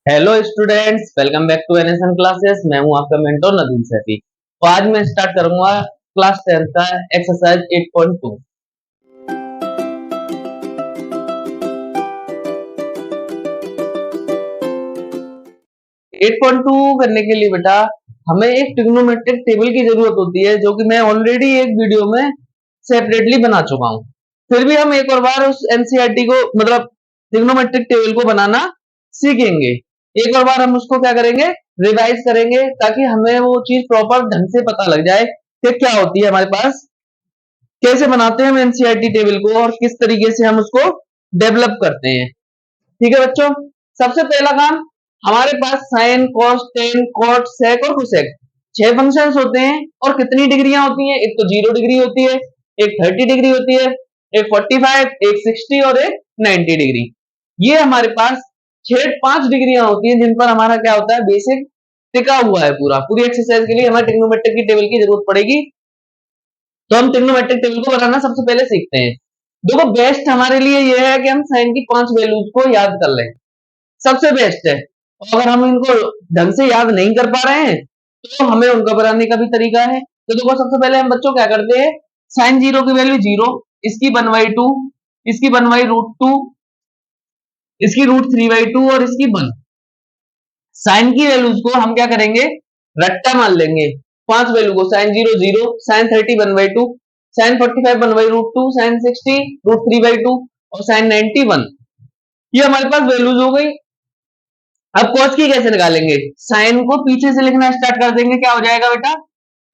Hello students, welcome back to NSN classes. मैं हूं आपका मेंटर नदीम सैफी। तो आज मैं स्टार्ट करूंगा क्लास 10 का एक्सरसाइज 8.2। 8.2 करने के लिए बेटा हमें एक ट्रिग्नोमेट्रिक टेबल की जरूरत होती है, जो कि मैं ऑलरेडी एक वीडियो में सेपरेटली बना चुका हूं। फिर भी हम एक और बार उस एनसीईआरटी को मतलब ट्रिग्नोमेट्रिक टेबल को बनाना सीखेंगे। एक और बार हम उसको क्या करेंगे, रिवाइज करेंगे, ताकि हमें वो चीज प्रॉपर ढंग से पता लग जाए कि क्या होती है हमारे पास, कैसे बनाते हैं हम एनसीईआरटी टेबल को और किस तरीके से हम उसको डेवलप करते हैं। ठीक है बच्चों, सबसे पहला काम, हमारे पास साइन, कॉस, टेन, कॉट, सेक और कोसेक 6 फंक्शंस होते हैं। और कितनी डिग्रियां होती हैं? एक तो 0 डिग्री होती है, एक 30 डिग्री होती है, एक 45, एक 60 और एक 90 डिग्री। ये हमारे पास 5 डिग्रियां होती हैं जिन पर हमारा क्या होता है, बेसिक टिका हुआ है। पूरी एक्सरसाइज के लिए हमें ट्रिग्नोमेट्रिक की टेबल की जरूरत पड़ेगी। तो हम ट्रिग्नोमेट्रिक टेबल को बनाना सबसे पहले सीखते हैं। देखो, बेस्ट हमारे लिए यह है कि हम साइन की 5 वैल्यूज को याद कर लें, सबसे बेस्ट है। और अगर हम इनको ढंग से याद नहीं कर पा रहे हैं तो हमें उनका बनाने का भी तरीका है। तो देखो, सबसे पहले हम बच्चों क्या करते हैं, साइन 0 की वैल्यू 0, इसकी 1/2, इसकी 1/√2, इसकी √3/2 और इसकी 1। साइन की वैल्यूज को हम क्या करेंगे, रट्टा मान लेंगे। 5 वैल्यू को, साइन 0 0, साइन 30 1/2, साइन 45 1/√2, साइन 60 √3/2 और साइन 90 1। ये हमारे पास वैल्यूज हो गई। अब कॉस की कैसे निकालेंगे, साइन को पीछे से लिखना स्टार्ट कर देंगे। क्या हो जाएगा बेटा,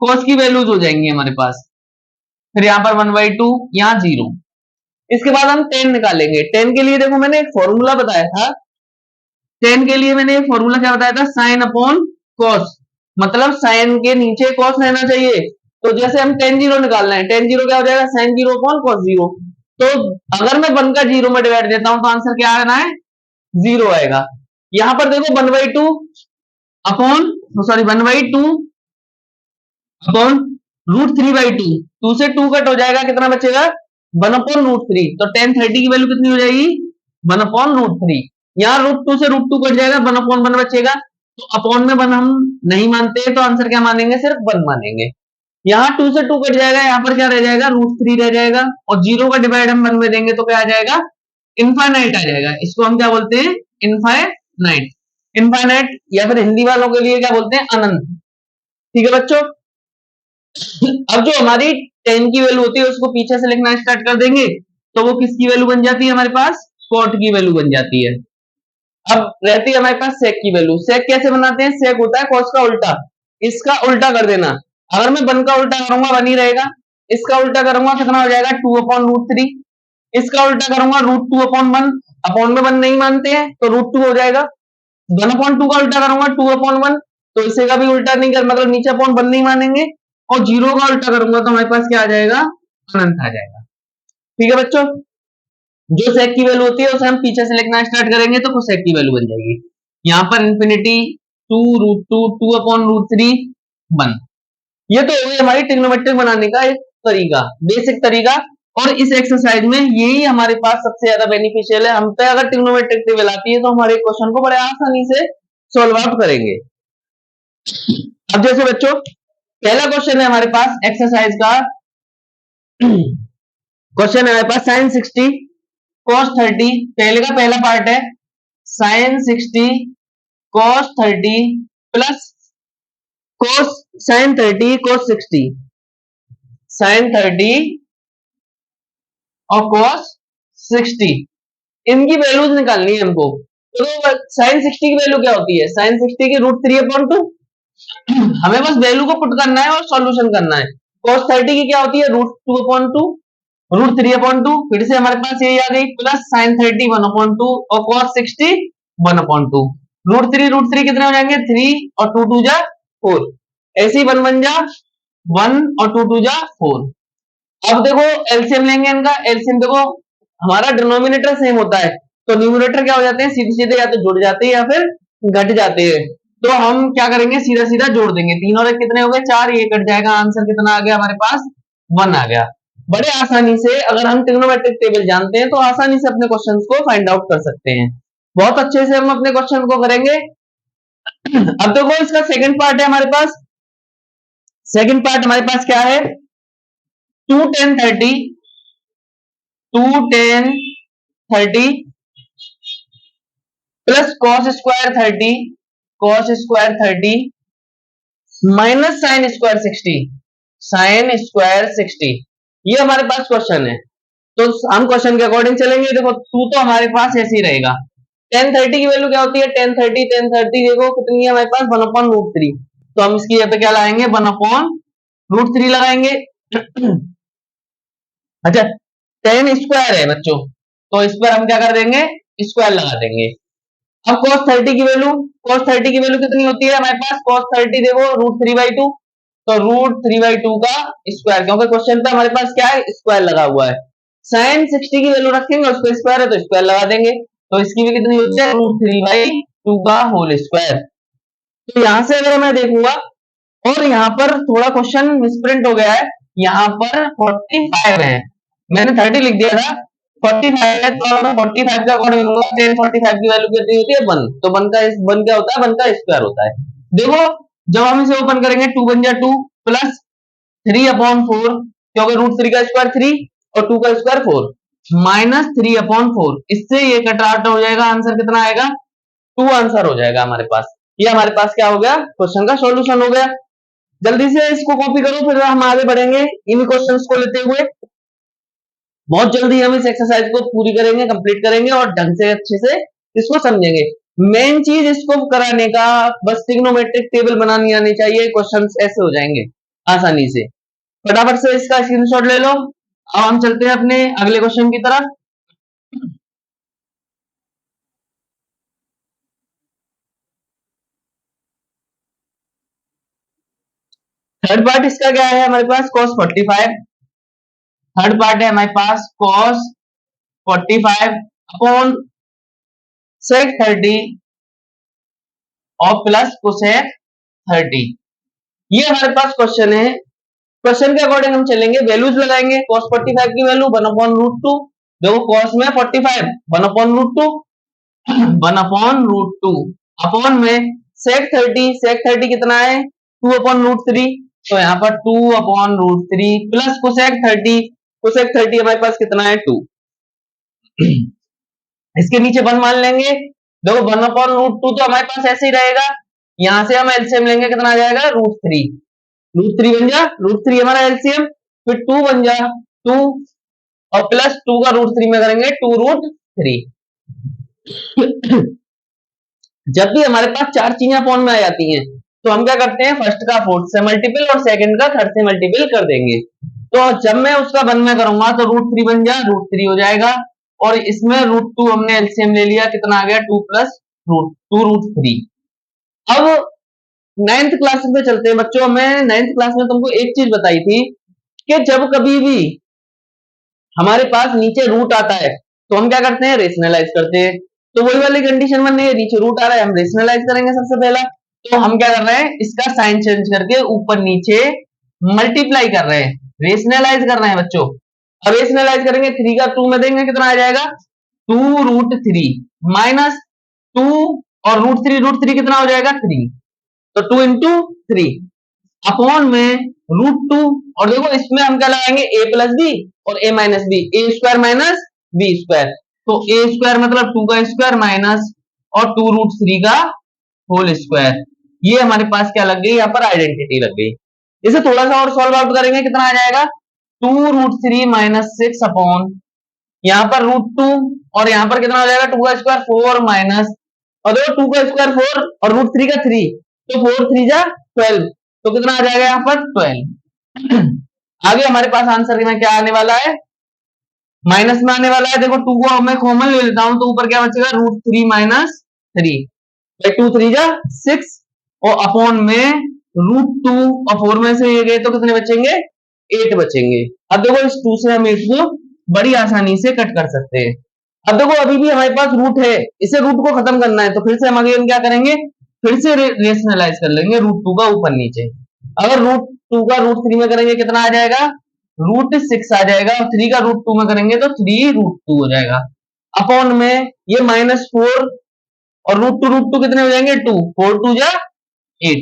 कॉस की वैल्यूज हो जाएंगी हमारे पास। फिर यहाँ पर 1/2, यहाँ 0। इसके बाद हम 10 निकालेंगे। 10 के लिए देखो, मैंने एक फॉर्मूला बताया था। 10 के लिए मैंने एक फॉर्मूला क्या बताया था, साइन अपॉन कॉस, मतलब साइन के नीचे कॉस रहना चाहिए। तो जैसे हम 10 0 निकालना है, 10 0 क्या हो जाएगा, साइन 0 अपॉन कॉस 0। तो अगर मैं 1 का 0 में डिवाइड देता हूं तो आंसर क्या आना है, 0 आएगा। यहां पर देखो 1/2 अपॉन, सॉरी 1/2 अपॉन √3/2, 2 से 2 कट हो जाएगा, कितना बचेगा, 1/√3। तो 10 30 की वैल्यू कितनी हो जाएगी, 1/√3। यहाँ √2 से √2 कट जाएगा, 1/1 बचेगा। तो अपॉन में 1 हम नहीं मानते, तो आंसर क्या मानेंगे, सिर्फ 1 मानेंगे। यहाँ 2 से 2 कट जाएगा, यहाँ पर क्या रह जाएगा, √3 रह जाएगा। और 0 का डिवाइड हम 1 में देंगे तो क्या आ जाएगा, इनफाइनाइट आ जाएगा। इसको हम क्या बोलते हैं, इनफाइनाइट। इनफाइनाइट या फिर हिंदी वालों के लिए क्या बोलते हैं, अनंत। ठीक है बच्चों, अब जो हमारी 10 की वैल्यू होती है उसको पीछे से लिखना स्टार्ट कर देंगे, तो वो किसकी वैल्यू बन जाती है हमारे पास, कॉट की वैल्यू बन जाती है। अब रहती है हमारे पास सेक की वैल्यू। सेक कैसे बनाते हैं, सेक होता है कॉस का उल्टा, इसका उल्टा कर देना। अगर मैं 1 का उल्टा करूंगा 1 ही रहेगा, इसका उल्टा करूंगा कितना हो जाएगा, 2/√3। इसका उल्टा करूंगा √2/1, अपॉन में 1 नहीं मानते हैं तो √2 हो जाएगा। 1/2 का उल्टा करूंगा 2/1, तो इसे का भी उल्टा नहीं कर, मतलब नीचे अपॉन 1 नहीं मानेंगे। और 0 का उल्टा करूंगा तो हमारे पास क्या आ जाएगा, अनंत आ जाएगा। ठीक है बच्चों, जो सेक की वैल्यू होती है उसे हम पीछे से लिखना स्टार्ट करेंगे तो कोसेक की वैल्यू बन जाएगी। यहाँ पर इंफिनिटी 2√2, 2/√3, 1। ये तो हो गई हमारी ट्रिग्नोमेट्रिक बनाने का एक तरीका, बेसिक तरीका। और इस एक्सरसाइज में यही हमारे पास सबसे ज्यादा बेनिफिशियल है। हम पे अगर ट्रिग्नोमेट्रिक टेबल आती है तो हमारे क्वेश्चन को बड़े आसानी से सॉल्व आउट करेंगे। अब जैसे बच्चों, पहला क्वेश्चन है हमारे पास एक्सरसाइज का, क्वेश्चन है हमारे पास साइन 60 cos 30। पहले का पहला पार्ट है, sine 60 cos 30 plus cos sine 30 cos 60, sine 30 और cos 60, इनकी वैल्यूज निकालनी है हमको। तो साइन 60 की वैल्यू क्या होती है, साइन 60 की √3/2। हमें बस वैल्यू को पुट करना है और सॉल्यूशन करना है। cos 30 की क्या होती है, √2/2, √3/2। फिर से हमारे पास ये आ गई, प्लस साइन 30 1/2 और cos 60 1/2। √3 कितने हो जाएंगे, 3 और 2 2 जा 4। ऐसे ही 1 1 जा 1 और 2 2 जा 4। अब देखो एलसीएम लेंगे इनका। एलसीएम देखो, हमारा डिनोमिनेटर सेम होता है तो न्यूमरेटर क्या हो जाते हैं, सीधे सीधे या तो जुड़ जाते हैं या फिर घट जाते हैं। तो हम क्या करेंगे, सीधा सीधा जोड़ देंगे। 3 और 1 कितने हो गए, 4, ये कट जाएगा। आंसर कितना आ गया हमारे पास, 1 आ गया। बड़े आसानी से, अगर हम ट्रिग्नोमेट्रिक टेबल जानते हैं तो आसानी से अपने क्वेश्चंस को फाइंड आउट कर सकते हैं। बहुत अच्छे से हम अपने क्वेश्चन को करेंगे। अब देखो इसका सेकंड पार्ट है हमारे पास। सेकंड पार्ट हमारे पास क्या है, 2 10 30 2 10 30 plus cos square 30 minus sine square 60। ये हमारे पास क्वेश्चन है। तो हम क्वेश्चन के अकॉर्डिंग चलेंगे। देखो टू तो हमारे पास ऐसे ही रहेगा। 10 30 की वैल्यू क्या होती है, 10 30 देखो कितनी है हमारे पास, 1/√3। तो हम इसकी यहाँ पे क्या लगाएंगे, 1/√3 लगाएंगे। अच्छा 10 स्क्वायर है बच्चों, तो इस पर हम क्या कर देंगे, स्क्वायर लगा देंगे। अब cos 30 की वैल्यू कितनी होती है हमारे पास, cos 30 देखो √3/2, तो √3/2 का स्क्वायर, क्योंकि क्वेश्चन पे हमारे पास क्या है, स्क्वायर लगा हुआ है। sin 60 की वैल्यू रखेंगे, उसको स्क्वायर है तो स्क्वायर लगा देंगे, तो इसकी भी कितनी होती है, √3/2 का होल स्क्वायर। तो यहां से अगर मैं देखूंगा, और यहाँ पर थोड़ा क्वेश्चन मिसप्रिंट हो गया है, यहाँ पर 45 है, मैंने 30 लिख दिया था, 45 है, तो मैं 45 का अकॉर्डिंग लूंगा। 10 45 की वैल्यू कितनी होती है, 1, तो 1 का क्या होता है, 1 का स्क्वायर होता है। देखो जब हम इसे ओपन करेंगे, 2 बन जाए 2 प्लस 3/4, क्योंकि √3 का स्क्वायर 3 और 2 का स्क्वायर 4, माइनस 3/4, इससे ये कट आउट हो जाएगा, आंसर कितना आएगा, 2 आंसर हो जाएगा हमारे पास। ये हमारे पास क्या हो गया, क्वेश्चन का सॉल्यूशन हो गया। जल्दी से इसको कॉपी करो, फिर हम आगे बढ़ेंगे इन क्वेश्चंस को लेते हुए। बहुत जल्दी हम इस एक्सरसाइज को पूरी करेंगे, कंप्लीट करेंगे और ढंग से अच्छे से इसको समझेंगे। मेन चीज इसको कराने का बस ट्रिग्नोमेट्रिक टेबल बनानी आनी चाहिए, क्वेश्चंस ऐसे हो जाएंगे आसानी से। फटाफट से इसका स्क्रीनशॉट ले लो। अब हम चलते हैं अपने अगले क्वेश्चन की तरफ। थर्ड पार्ट इसका क्या है हमारे पास, cos 45। थर्ड पार्ट है हमारे पास cos 45 अपॉन sec 30 और प्लस cosec 30। ये हमारे पास क्वेश्चन है। क्वेश्चन के अकॉर्डिंग हम चलेंगे, वैल्यूज लगाएंगे। cos 45 की वैल्यू 1/√2, देखो cos में 45, 1/√2, 1/√2 अपॉन में sec 30 कितना है, 2/√3, तो यहाँ पर 2/√3 प्लस cosec 30 हमारे पास कितना है, 2। इसके नीचे 1 मान लेंगे। देखो 1/√2 तो हमारे पास ऐसे ही रहेगा, यहां से हम एलसीएम लेंगे, कितना आ जाएगा, √3 बन जा, √3 हमारा एलसीएम, फिर 2 बन जा 2, और प्लस 2 का √3 में करेंगे 2√3। जब भी हमारे पास चार चीजें अपॉन में आ जाती हैं, तो हम क्या करते हैं, फर्स्ट का फोर्थ से मल्टीपल और सेकंड का थर्ड से मल्टीपल कर देंगे। तो जब मैं उसका 1 में करूंगा तो √3 बन जा, √3 हो जाएगा, और इसमें √2 हमने एलसीएम ले लिया, कितना आ गया, 2 प्लस √3। अब 9th क्लास में चलते हैं बच्चों। मैं 9th क्लास में तुमको एक चीज बताई थी कि जब कभी भी हमारे पास नीचे रूट आता है तो हम क्या करते हैं, रेशनलाइज करते हैं। तो वही वाली कंडीशन बन रही है, नीचे रूट आ रहा है, हम रेशनलाइज करेंगे सबसे पहला। तो हम क्या कर रहे हैं, इसका साइन चेंज करके ऊपर नीचे मल्टीप्लाई कर रहे हैं, रेशनलाइज कर रहे हैं बच्चों। अब रेशनलाइज करेंगे, 3 का 2 में देंगे, कितना आ जाएगा, 2√3 माइनस 2 और √3 कितना हो जाएगा, 3, तो 2 इंटू 3 अपॉन में √2, और देखो इसमें हम क्या लगाएंगे, a प्लस बी और a minus B, A square minus B square, तो a स्क्वायर मतलब 2 का स्क्वायर माइनस और 2√3 का होल स्क्वायर। ये हमारे पास क्या लग गई, यहाँ पर आइडेंटिटी लग गई। इसे थोड़ा सा और सॉल्व आउट करेंगे, कितना आ जाएगा, 2√3 माइनस 6 अपॉन, यहाँ पर √2 और यहाँ पर कितना हो जाएगा, 2 का स्क्वायर 4 माइनस, और देखो 2 का स्क्वायर 4 और √3 का 3, तो 4 3 जा 12, तो कितना आ जाएगा यहाँ पर 12। आगे हमारे पास आंसर में क्या आने वाला है, माइनस में आने वाला है। देखो 2 को मैं कॉमन ले लेता हूं, तो ऊपर क्या बचेगा, √3 माइनस 3, 2 3 जा 6, और अपॉन में √2 और 4 में से ये गए तो कितने बचेंगे, 8 बचेंगे। अब देखो इस 2 से हम 8 को बड़ी आसानी से कट कर सकते हैं। अब देखो अभी भी हमारे पास रूट है, इसे रूट को खत्म करना है, तो फिर से हम अगेन क्या करेंगे, फिर से रेशनलाइज कर लेंगे √2 का ऊपर नीचे। अगर √2 का √3 में करेंगे, कितना आ जाएगा, √6 आ जाएगा, और 3 का √2 में करेंगे तो 3√2 हो जाएगा, अपॉन में ये -4 और रूट टू कितने हो जाएंगे 2, 4 2 जा 8।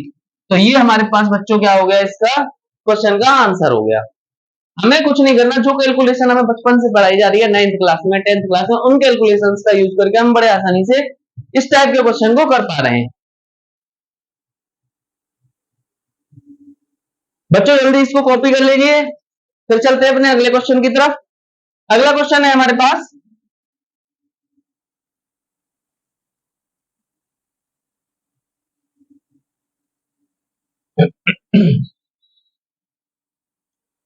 तो ये हमारे पास बच्चों क्या हो गया, इसका क्वेश्चन का आंसर हो गया। हमें कुछ नहीं करना, जो कैलकुलेशन हमें बचपन से पढ़ाई जा रही है 9th क्लास में 10th क्लास में, उन कैलकुलेशंस का यूज करके हम बड़े आसानी से इस टाइप के क्वेश्चन को कर पा रहे हैं। बच्चों जल्दी इसको कॉपी कर लीजिए, फिर चलते हैं अपने अगले क्वेश्चन की तरफ। अगला क्वेश्चन है हमारे पास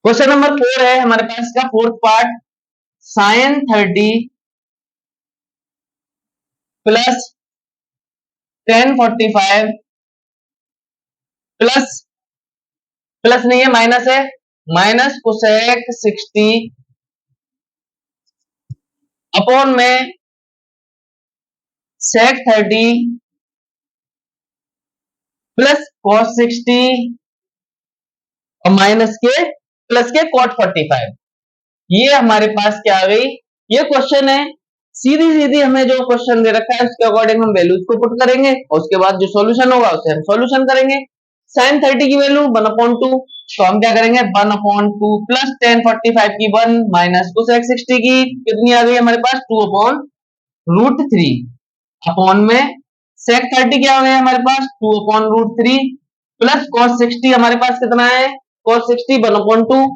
क्वेश्चन नंबर 4 है हमारे पास का fourth part, sine 30 plus 1045 plus, प्लस नहीं है माइनस है, माइनस कोसेक 60 अपॉन में सेक 30 प्लस कॉस 60 और माइनस के प्लस के कॉट 45। ये हमारे पास क्या आ गई, ये क्वेश्चन है। सीधी सीधी हमें जो क्वेश्चन दे रखा है उसके अकॉर्डिंग हम वैल्यूज को पुट करेंगे और उसके बाद जो सॉल्यूशन होगा उसे हम सॉल्यूशन करेंगे। साइन 30 की वैल्यू 1/2, तो हम क्या करेंगे 1/2 प्लस 1045 की 1 माइनस कोसेक 60 की कितनी आ गई हमारे पास 2/√3 अपॉन में सेक 30 क्या हो गया हमारे पास 2/√3 प्लस कॉस 60 हमारे पास कितना है कॉस 60 1/2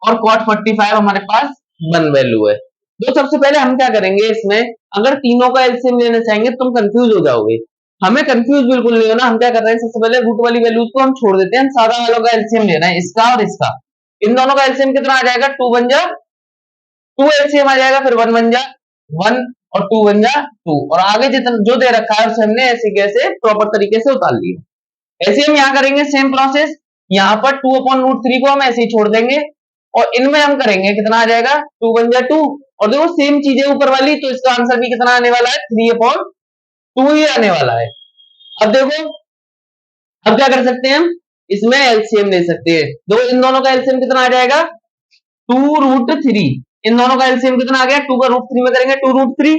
और कॉट 45 हमारे पास 1 वैल्यू है। तो सबसे पहले हम क्या करेंगे इसमें, अगर तीनों का एलसीएम लेना चाहेंगे तो तुम कंफ्यूज हो जाओगे। हमें कंफ्यूज बिल्कुल नहीं होना, हम क्या कर रहे हैं सबसे पहले रूट वाली वैल्यूज को हम छोड़ देते हैं, सादा वालों का एलसीएम लेना है, इसका और इसका। इन दोनों का एलसीएम कितना आ जाएगा 2 बन जा 2 एलसीएम आ जाएगा, फिर 1 बन जा 1 और 2 बन जा 2, और आगे जितना जो दे रखा है उसे हमने ऐसे कैसे प्रॉपर तरीके से उतार लिया। ऐसे हम यहाँ करेंगे सेम प्रोसेस, यहाँ पर 2/√3 को हम ऐसे ही छोड़ देंगे और इनमें हम करेंगे कितना आ जाएगा 2 बन जा 2, और देखो सेम चीजें ऊपर वाली, तो इसका आंसर भी कितना आने वाला है 3/2 ही आने वाला है। अब देखो, अब क्या कर सकते हैं हम, इसमें एलसीएम ले सकते हैं। देखो इन दोनों का एलसीएम कितना आ जाएगा 2√3, इन दोनों का एलसीएम कितना आ गया 2 का √3 में करेंगे 2√3,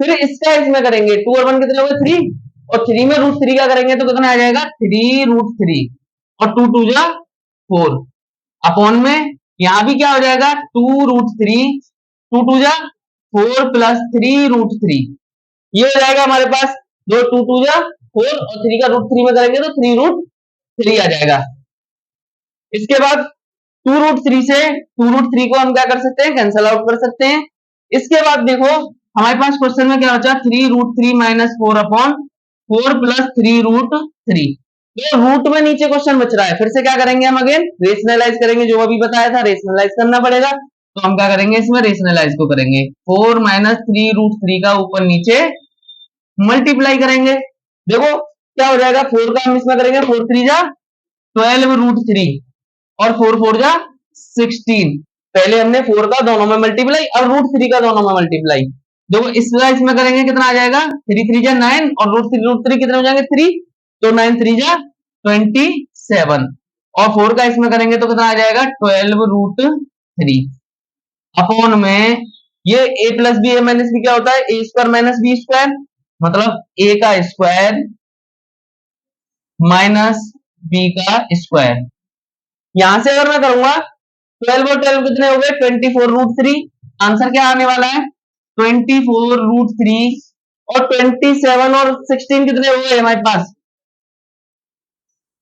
फिर इसका इसमें करेंगे 2 और 1 कितने हो गए 3, और 3 में √3 का करेंगे तो कितना आ जाएगा 3√3 और 2 2 जा 4 अपॉन में यहां भी क्या हो जाएगा 2√3 2 2 जा 4 प्लस 3√3, ये हो जाएगा हमारे पास दो 2 2 जा 4 और 3 का √3 में करेंगे तो 3√3 आ जाएगा। इसके बाद 2√3 से 2√3 को हम क्या कर सकते हैं कैंसल आउट कर सकते हैं। इसके बाद देखो हमारे पास क्वेश्चन में क्या बचा 3√3 माइनस 4/4 प्लस 3√3, तो रूट में नीचे क्वेश्चन बच रहा है, फिर से क्या करेंगे हम अगेन रेशनलाइज करेंगे, जो अभी बताया था रेशनलाइज करना पड़ेगा, तो हम क्या करेंगे इसमें रेशनलाइज को करेंगे 4 माइनस 3√3 का ऊपर नीचे मल्टीप्लाई करेंगे। देखो क्या हो जाएगा 4 का हम इसमें करेंगे 4 3 जा 12√3 और 4 4 जा 16, पहले हमने 4 का दोनों में मल्टीप्लाई और √3 का दोनों में मल्टीप्लाई। देखो इसका इसमें करेंगे कितना आ जाएगा 3 3 जा 9 और √3 कितने हो जाएंगे 3, तो 9 3 जा 27 और 4 का इसमें करेंगे तो कितना आ जाएगा 12√3 अपॉन में ये a plus B A minus B क्या होता है A square minus B square, मतलब a का स्क्वायर माइनस बी का स्क्वायर। यहां से अगर मैं करूंगा 12 और 12 कितने हो गए 24√3, आंसर क्या आने वाला है 24√3 और 27 और 16 कितने हो गए हमारे पास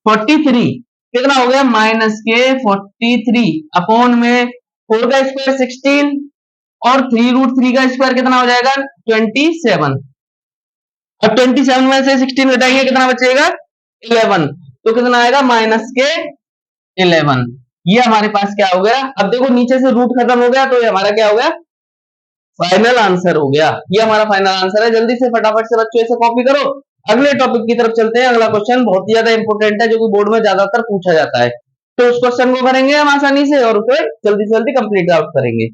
43, कितना हो गया माइनस के 43 अपॉन में 4 का स्क्वायर 16 और 3√3 का स्क्वायर कितना हो जाएगा 27, अब 27 में से 16 घटाएंगे कितना बचेगा 11, तो कितना आएगा माइनस के 11। ये हमारे पास क्या हो गया, अब देखो नीचे से रूट खत्म हो गया तो ये हमारा क्या हो गया फाइनल आंसर हो गया, ये हमारा फाइनल आंसर है। जल्दी से फटाफट से बच्चों इसे कॉपी करो, अगले टॉपिक की तरफ चलते हैं। अगला क्वेश्चन बहुत ही ज्यादा इंपॉर्टेंट है जो कि बोर्ड में ज्यादातर पूछा जाता है, तो उस क्वेश्चन को करेंगे हम आसानी से और उसे जल्दी से जल्दी कंप्लीट आउट करेंगे।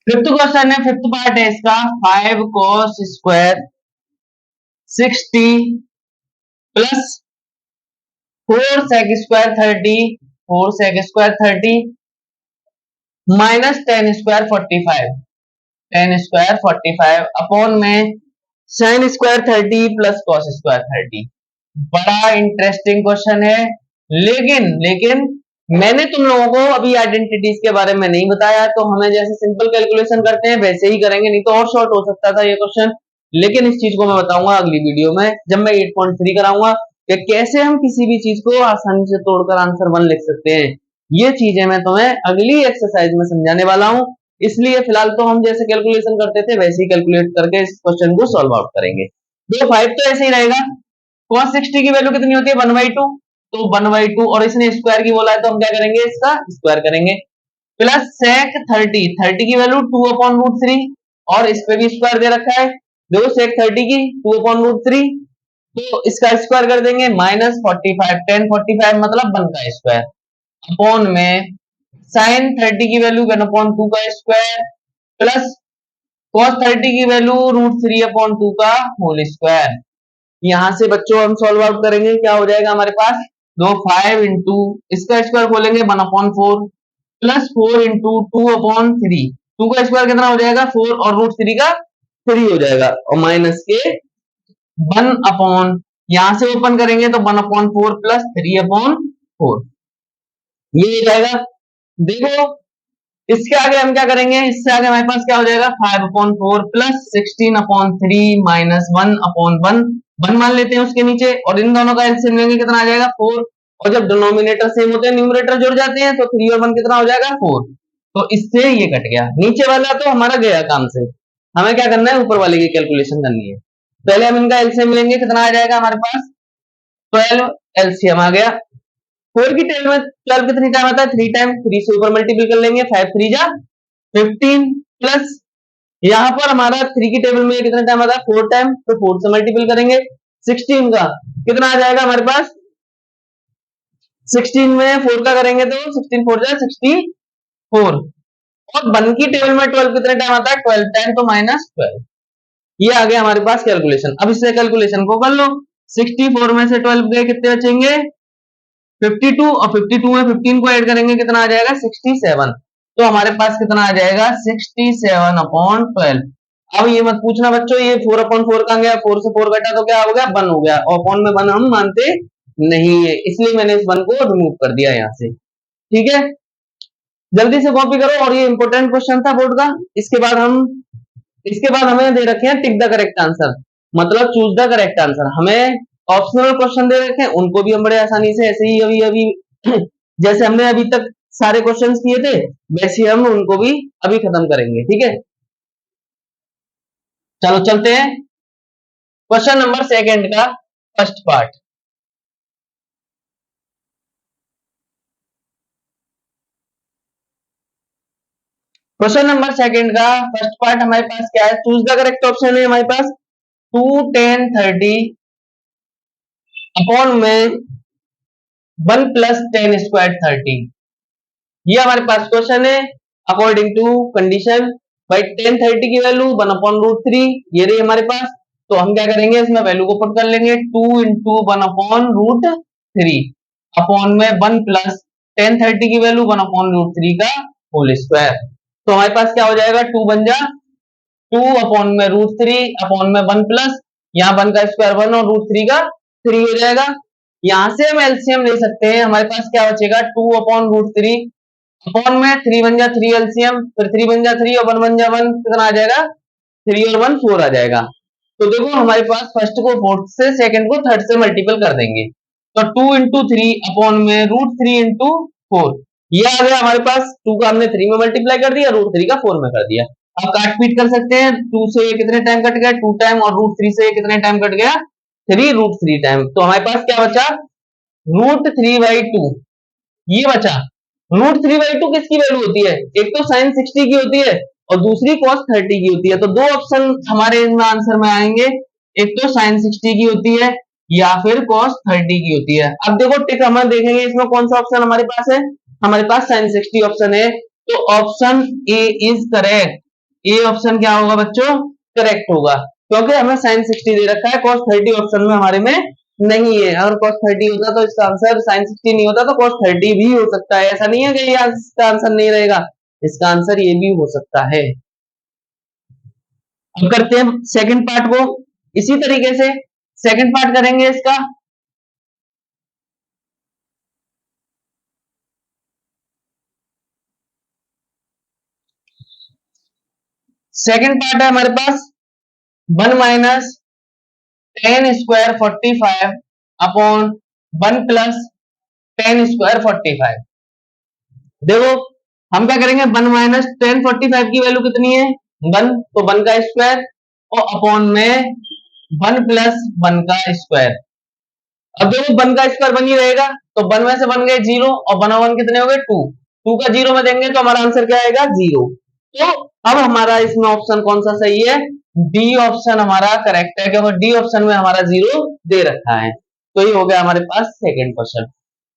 फिफ्थ क्वेश्चन है, फिफ्थ पार्ट है इसका, 5 cos square 60 plus 4 sec square 30, 4 sec square 30 minus 10 square 45, 10 square 45 upon में sin square 30 plus cos square 30। बड़ा इंटरेस्टिंग क्वेश्चन है, लेकिन लेकिन मैंने तुम लोगों को अभी आइडेंटिटीज के बारे में नहीं बताया, तो हमें जैसे सिंपल कैलकुलेशन करते हैं वैसे ही करेंगे, नहीं तो और शॉर्ट हो सकता था ये क्वेश्चन। लेकिन इस चीज को मैं बताऊंगा अगली वीडियो में, जब मैं 8.3 कराऊंगा कि कैसे हम किसी भी चीज को आसानी से तोड़कर आंसर 1 लिख सकते हैं। ये चीजें मैं तुम्हें अगली एक्सरसाइज में समझाने वाला हूं, इसलिए फिलहाल तो हम जैसे कैलकुलेशन करते थे वैसे ही कैलकुलेट करके इस क्वेश्चन को सॉल्व आउट करेंगे। तो 5 तो ऐसे ही रहेगा। cos 60 की वैल्यू कितनी होती है 1/2, तो 1/2, और इसने स्क्वायर की बोला है तो हम क्या करेंगे, इसका स्क्वायर करेंगे। प्लस sec 30, 30 की वैल्यू 2/√3, और इस पे भी स्क्वायर दे रखा है, देखो sec 30 की 2/√3, तो इसका स्क्वायर कर देंगे। माइनस 45, 10 45 मतलब 1 का स्क्वायर, अपॉन में sin 30 की वैल्यू 1/2 का स्क्वायर, प्लस cos 30 की वैल्यू √3/2 का होल स्क्वायर। यहां से बच्चों हम सॉल्व आउट करेंगे, क्या हो जाएगा हमारे पास, दो 5 इंटू इसका स्क्वायर खोलेंगे 1/4, प्लस 4 इंटू 2/3, 2 का स्क्वायर कितना हो जाएगा 4, और √3 का 3 हो जाएगा, और माइनस के 1/, यहां से ओपन करेंगे तो 1/4 प्लस 3/4, ये हो जाएगा। देखो इसके आगे हम क्या करेंगे, इससे आगे हमारे पास क्या हो जाएगा 5/4 प्लस 16/3 माइनस 1/1, 1 मान लेते हैं उसके नीचे, और इन दोनों का एलसीएम लेंगे कितना आ जाएगा 4, और जब डिनोमिनेटर सेम होते हैं न्यूमरेटर जुड़ जाते हैं तो 3 और 1 कितना हो जाएगा 4, तो इससे ये कट गया। नीचे वाला तो हमारा गया काम से, हमें क्या करना है ऊपर वाले की कैलकुलेशन करनी है। पहले हम इनका एलसीएम लेंगे, कितना आ जाएगा हमारे पास 12, एलसीएम आ गया। 4 की टेबल में 12 कितनी टाइम आता है 3 टाइम, 3 से ऊपर मल्टीपल कर लेंगे, 5 3 जा 15, प्लस यहां पर हमारा 3 की टेबल में कितना टाइम आता है 4 टाइम, तो 4 से मल्टीपल करेंगे। 16 का कितना आ जाएगा हमारे पास, 16 में 4 का करेंगे तो 16 4 जा 64, और 1 की टेबल में 12 कितने टाइम आता है 12 टाइम, तो -12। ये आ गया हमारे पास कैलकुलेशन। अब इससे कैलकुलेशन को कर लो, 64 में से 12 गए कितने बचेंगे 52, और 52 में 15 को ऐड करेंगे कितना आ जाएगा 67, तो हमारे पास कितना आ जाएगा 67/12। अब ये मत पूछना बच्चों ये 4/4 कहां गया, 4 से 4 घटा तो क्या हो गया 1 हो गया, और अपॉन में 1 हम मानते नहीं है, इसलिए मैंने इस 1 को रिमूव कर दिया यहाँ से। ठीक है, जल्दी से कॉपी करो, और ये इंपॉर्टेंट क्वेश्चन था बोर्ड का। इसके बाद हमें दे रखे हैं टिक द करेक्ट आंसर, मतलब चूज द करेक्ट आंसर। हमें ऑप्शनल क्वेश्चन दे रखे हैं, उनको भी हम बड़े आसानी से ऐसे ही अभी अभी जैसे हमने अभी तक सारे क्वेश्चंस किए थे वैसे हम उनको भी अभी खत्म करेंगे। ठीक है, चलो चलते हैं क्वेश्चन नंबर सेकंड का first part. Question number second का फर्स्ट पार्ट हमारे पास क्या है, चूज द करेक्ट ऑप्शन है हमारे पास 2 10 30 अपॉन में 1 प्लस 10 स्क्वायर 30, ये हमारे पास क्वेश्चन है। अकॉर्डिंग टू कंडीशन भाई 10 30 की वैल्यू 1/√3 ये रही हमारे पास, तो हम क्या करेंगे इसमें वैल्यू को पुट कर लेंगे 2 इंटू 1/√3 अपॉन में 1 प्लस 10 30 की वैल्यू 1/√3 का होल स्क्वायर, तो हमारे पास क्या हो जाएगा 2 बन जा 2 अपॉन में √3 अपॉन में 1 प्लस यहाँ 1 का स्क्वायर 1 और √3 का 3 हो जाएगा। यहां से हम एलसीएम ले सकते हैं, हमारे पास क्या बचेगा 2/√3 अपॉन में 3 बन जा 3 एलसीएम, फिर 3 बन जा 3 और 1 बन जा 1, कितना आ जाएगा 3 और 1 4 आ जाएगा। तो देखो हमारे पास फर्स्ट को फोर्थ से, सेकंड को थर्ड से मल्टीपल कर देंगे, तो 2 इंटू 3 अपॉन में √3 इंटू 4, ये आ गया हमारे पास। 2 का हमने 3 में मल्टीप्लाई कर दिया, √3 का 4 में कर दिया। अब काट पीट कर सकते हैं, 2 से ये कितने टाइम कट गया 2 टाइम, और √3 से ये कितने टाइम कट गया 3 टाइम, तो हमारे पास क्या बचा √3/2 ये बचा। √3/2 किसकी वैल्यू होती है, एक तो sin 60 की होती है और दूसरी cos 30 की होती है, तो दो ऑप्शन हमारे इसमें आंसर में आएंगे, एक तो sin 60 की होती है या फिर cos 30 की होती है। अब देखो टिक हम देखेंगे इसमें कौन सा ऑप्शन हमारे पास है, हमारे पास sin 60 ऑप्शन है, तो option A is correct. A option क्या होगा बच्चों, करेक्ट होगा, क्योंकि हमें sin 60 दे रखा है, cos 30 ऑप्शन में हमारे में नहीं है। अगर cos 30 होता तो इसका आंसर sin 60 नहीं होता तो cos 30 भी हो सकता है, ऐसा नहीं है कि ये इसका आंसर नहीं रहेगा, इसका आंसर ये भी हो सकता है। अब करते हैं सेकंड पार्ट को, इसी तरीके से सेकंड पार्ट करेंगे इसका। सेकंड पार्ट है हमारे पास 1 minus ten square 45 upon 1 plus ten square 45। देखो हम क्या करेंगे, 1 माइनस टेन 45 की वैल्यू कितनी है 1, तो 1 का स्क्वायर और अपॉन में 1 प्लस 1 का स्क्वायर। अब देखो 1 का स्क्वायर 1 ही रहेगा, तो 1 में से 1 गए 0 और 1 और 1 कितने हो गए 2, 2 का 0 में देंगे तो हमारा आंसर क्या आएगा 0। तो अब हमारा इसमें ऑप्शन कौन सा सही है, डी ऑप्शन हमारा करेक्ट है, क्योंकि डी ऑप्शन में हमारा 0 दे रखा है। तो ये हो गया हमारे पास सेकंड क्वेश्चन।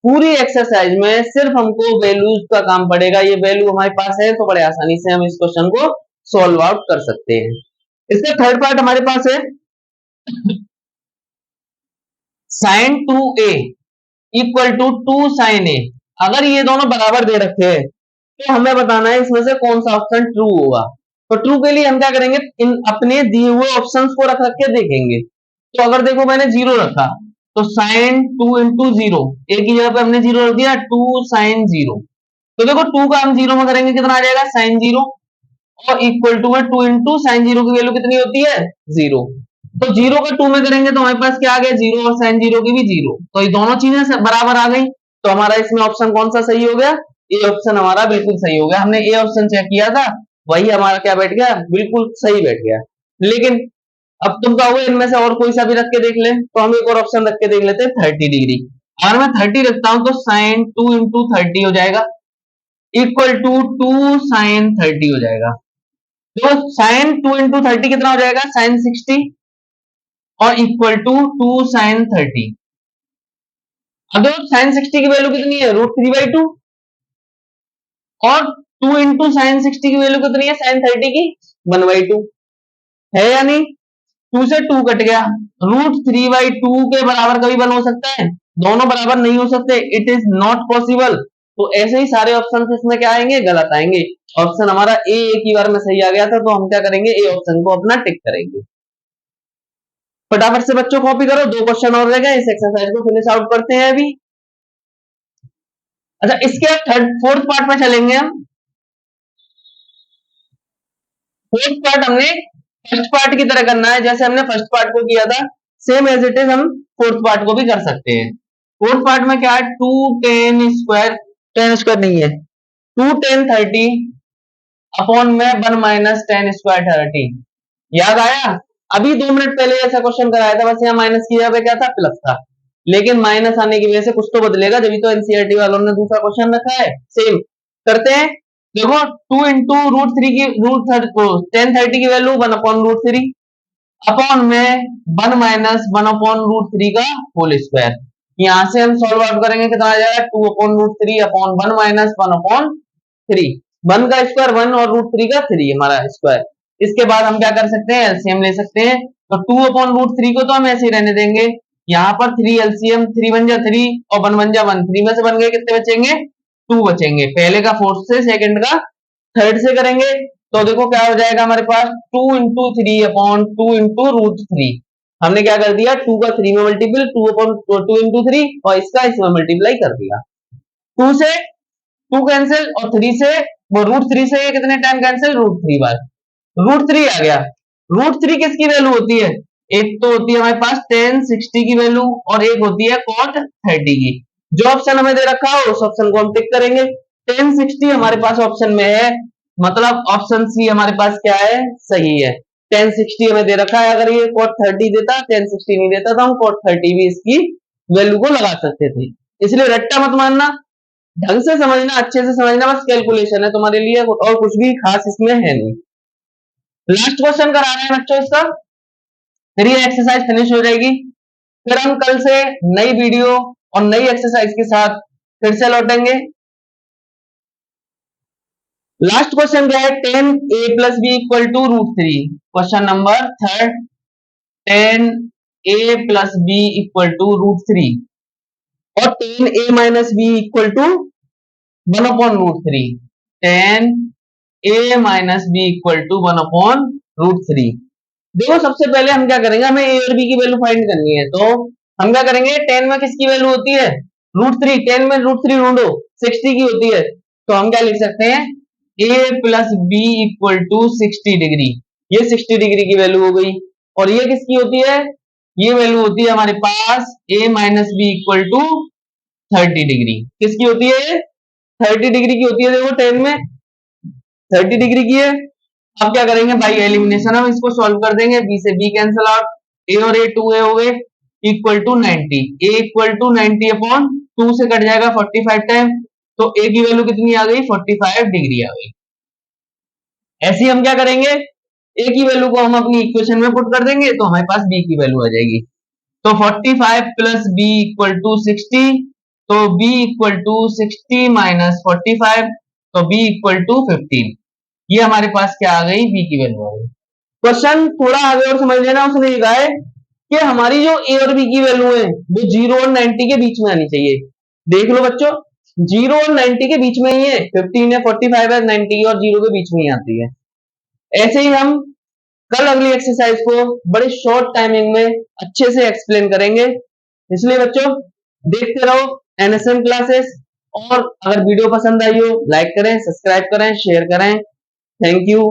पूरी एक्सरसाइज में सिर्फ हमको वैल्यूज का काम पड़ेगा, ये वैल्यू हमारे पास है तो बड़े आसानी से हम इस क्वेश्चन को सॉल्व आउट कर सकते हैं। इसका थर्ड पार्ट हमारे पास है sin 2a equal to 2 sin a। अगर ये दोनों बराबर दे रखे हैं तो हमें बताना है इसमें से कौन सा ऑप्शन ट्रू होगा। तो ट्रू के लिए हम क्या करेंगे, इन अपने दिए हुए ऑप्शंस को रख रख के देखेंगे। तो अगर देखो मैंने 0 रखा तो sin 2 इंटू 0, एक ही जगह पे हमने 0 रख दिया 2 sin 0। तो देखो 2 का हम 0 में करेंगे कितना आ जाएगा sin 0, और इक्वल टू में 2 इंटू साइन 0 की वैल्यू कितनी होती है 0। तो 0 का 2 में करेंगे तो हमारे पास क्या आ गया 0 और sin 0 की भी 0, तो ये दोनों चीजें बराबर आ गई। तो हमारा इसमें ऑप्शन कौन सा सही हो गया, ए ऑप्शन हमारा बिल्कुल सही हो गया। हमने ए ऑप्शन चेक किया था, वही हमारा क्या बैठ गया, बिल्कुल सही बैठ गया। लेकिन अब तुम कहोगे इनमें से और कोई सा भी रख के देख ले, तो हम एक और ऑप्शन रख के देख लेते हैं 30 डिग्री। अगर मैं 30 रखता हूं तो sin 2 इंटू 30 हो जाएगा इक्वल टू 2 sin 30 हो जाएगा। तो sin 2 इंटू 30 कितना हो जाएगा sin 60 और इक्वल टू 2 sin 30। अब देखो sin 60 की वैल्यू कितनी है √3/2 और 2 इंटू साइन 60 की वैल्यू कितनी है sin 30 की 1/2 है या नहीं। 2 से 2 कट गया, √3/2 के बराबर कभी 1 हो सकता है, दोनों बराबर नहीं हो सकते, इट इज नॉट पॉसिबल। तो ऐसे ही सारे ऑप्शन इसमें क्या आएंगे, गलत आएंगे। ऑप्शन हमारा ए एक ही बार में सही आ गया था, तो हम क्या करेंगे ए ऑप्शन को अपना टिक करेंगे। फटाफट से बच्चों कॉपी करो, 2 क्वेश्चन और रह गए, इस एक्सरसाइज को फिनिश आउट करते हैं अभी। अच्छा इसके थर्ड फोर्थ पार्ट में चलेंगे हम। फोर्थ पार्ट हमने फर्स्ट पार्ट की तरह करना है, जैसे हमने फर्स्ट पार्ट को किया था सेम एज इट इज हम फोर्थ पार्ट को भी कर सकते हैं। फोर्थ पार्ट में क्या है 2 10 स्क्वायर, 10 स्क्वायर नहीं है 2 10 30 अपॉन में 1 माइनस 10 स्क्वायर 30। याद आया, अभी 2 मिनट पहले ऐसा क्वेश्चन कराया था, बस यहाँ माइनस की जगह पे क्या था प्लस था, लेकिन माइनस आने की वजह से कुछ तो बदलेगा, जब तो एनसीईआरटी वालों ने दूसरा क्वेश्चन रखा है। सेम करते हैं, देखो 2 इंटू √3 की √10 30 की वैल्यू 1 अपॉन √3 अपॉन में 1 माइनस 1 अपॉन √3 का होल स्क्वायर। यहां से हम सॉल्व आउट करेंगे कितना आ जाएगा 2 अपॉन √3 अपॉन 1 माइनस 1 अपॉन 3, 1 का स्क्वायर 1 और √3 का 3 हमारा स्क्वायर। इसके बाद हम क्या कर सकते हैं एलसीएम ले सकते हैं, तो 2 अपॉन √3 को तो हम ऐसे ही रहने देंगे, यहाँ पर 3 एलसीएम 3 बन जा 3 और 1 बन जा 1, 3 में से बन गए कितने बचेंगे 2 बचेंगे। पहले का फोर्थ से, सेकंड का थर्ड से करेंगे तो देखो क्या हो जाएगा हमारे पास 2 इंटू 3 अपॉन 2 इंटू √3। हमने क्या कर दिया 2 का 3 में मल्टीपल 2 अपॉन 2 इंटू 3 और इसका इसमें मल्टीप्लाई कर दिया। 2 से 2 कैंसिल और 3 से वो √3 से ये कितने टाइम कैंसिल √3 बार, √3 आ गया। √3 किसकी वैल्यू होती है, एक तो होती है हमारे पास tan 60 की वैल्यू और एक होती है cot 30 की। जो ऑप्शन हमें दे रखा हो उस ऑप्शन को हम टिक करेंगे। tan 60 हमारे पास ऑप्शन में है, मतलब ऑप्शन सी हमारे पास क्या है सही है। tan 60 हमें दे रखा है, अगर ये cot 30 देता tan 60 नहीं देता तो हम cot 30 भी इसकी वैल्यू को लगा सकते थे। इसलिए रट्टा मत मानना, ढंग से समझना, अच्छे से समझना, बस कैलकुलेशन है तुम्हारे लिए और कुछ भी खास इसमें है नहीं। लास्ट क्वेश्चन करा रहे हैं बच्चों इसका, फिर ये एक्सरसाइज फिनिश हो जाएगी। फिर हम कल से नई वीडियो और नई एक्सरसाइज के साथ फिर से लौटेंगे। लास्ट क्वेश्चन क्या है, 10a plus B equal to √3। Question number third, 10a plus B equal to √3 और 10a minus B equal to 1/√3। 10a minus B equal to 1/√3। देखो सबसे पहले हम क्या करेंगे, हमें a और b की वैल्यू फाइंड करनी है, तो हम क्या करेंगे, 10 में किसकी वैल्यू होती है, √3। 10 में √3 ढूंढो, 60 की होती है, तो हम क्या लिख सकते हैं, a plus B equal to 60 degree. ये 60 डिग्री की वैल्यू हो गई। और ये किसकी होती है, ये वैल्यू होती है हमारे पास a minus B equal to 30 degree. किसकी होती है, 30 डिग्री की होती है। देखो 10 में 30 डिग्री की है। अब क्या करेंगे, बाई एलिमिनेशन हम इसको सॉल्व कर देंगे, बी से बी कैंसिल आउट, ए और ए 2a हो गए, equal to 90। A equal to 90 upon 2 से कट जाएगा 45 टाइम, तो ए की वैल्यू कितनी आ गई, 45 डिग्री आ गई। ऐसे ही हम क्या करेंगे, ए की वैल्यू को हम अपनी इक्वेशन में पुट कर देंगे, तो हमारे पास बी की वैल्यू आ जाएगी। तो 45 प्लस बी इक्वल टू 60, तो बी इक्वल टू 60 माइनस 45, तो बी इक्वल टू 15। ये हमारे पास क्या आ गई, बी की वैल्यू आ गई। क्वेश्चन थोड़ा आगे और समझ लेना, उसने ये कहा है कि हमारी जो ए और बी की वैल्यू है वो 0 और 90 के बीच में आनी चाहिए। देख लो बच्चों, 0 और 90 के बीच में ही है, 15 है, 45 है, 90 और 0 के बीच में ही आती है। ऐसे ही हम कल अगली एक्सरसाइज को बड़े शॉर्ट टाइमिंग में अच्छे से एक्सप्लेन करेंगे। इसलिए बच्चों देखते रहो एनएसएम क्लासेस, और अगर वीडियो पसंद आई हो लाइक करें, सब्सक्राइब करें, शेयर करें। Thank you.